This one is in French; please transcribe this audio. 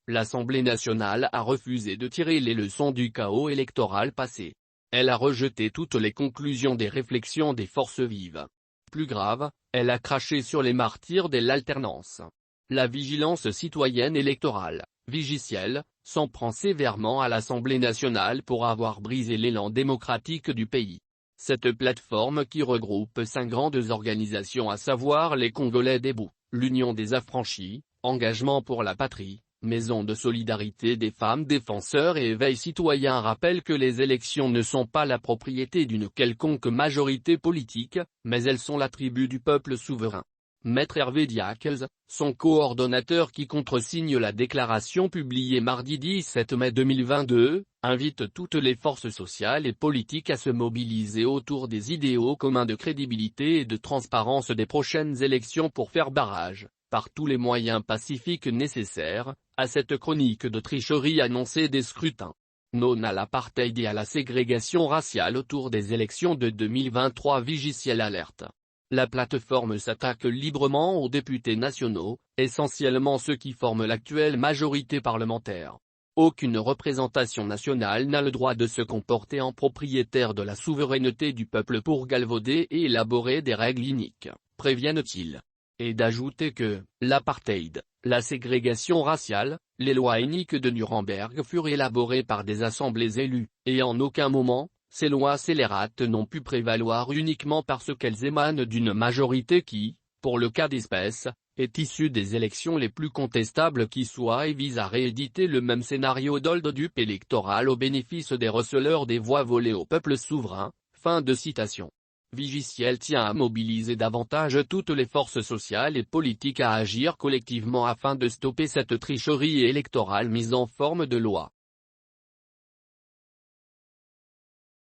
l'Assemblée nationale a refusé de tirer les leçons du chaos électoral passé. Elle a rejeté toutes les conclusions des réflexions des forces vives. Plus grave, elle a craché sur les martyrs de l'alternance. La vigilance citoyenne électorale, Vigiciel, s'en prend sévèrement à l'Assemblée nationale pour avoir brisé l'élan démocratique du pays. Cette plateforme qui regroupe 5 grandes organisations à savoir les Congolais debout, l'Union des affranchis, Engagement pour la patrie, Maison de solidarité des femmes défenseurs et Éveil citoyen rappelle que les élections ne sont pas la propriété d'une quelconque majorité politique, mais elles sont l'attribut du peuple souverain. Maître Hervé Diacles, son coordonnateur qui contresigne la déclaration publiée mardi 17 mai 2022, invite toutes les forces sociales et politiques à se mobiliser autour des idéaux communs de crédibilité et de transparence des prochaines élections pour faire barrage, par tous les moyens pacifiques nécessaires, à cette chronique de tricherie annoncée des scrutins. Non à l'apartheid et à la ségrégation raciale autour des élections de 2023. Vigiciel alerte. La plateforme s'attaque librement aux députés nationaux, essentiellement ceux qui forment l'actuelle majorité parlementaire. Aucune représentation nationale n'a le droit de se comporter en propriétaire de la souveraineté du peuple pour galvauder et élaborer des règles iniques, préviennent-ils. Et d'ajouter que, l'apartheid, la ségrégation raciale, les lois iniques de Nuremberg furent élaborées par des assemblées élues, et en aucun moment, ces lois scélérates n'ont pu prévaloir uniquement parce qu'elles émanent d'une majorité qui, pour le cas d'espèce, est issue des élections les plus contestables qui soient et vise à rééditer le même scénario d'hold-up électoral au bénéfice des receleurs des voix volées au peuple souverain. Fin de citation. Vigiciel tient à mobiliser davantage toutes les forces sociales et politiques à agir collectivement afin de stopper cette tricherie électorale mise en forme de loi.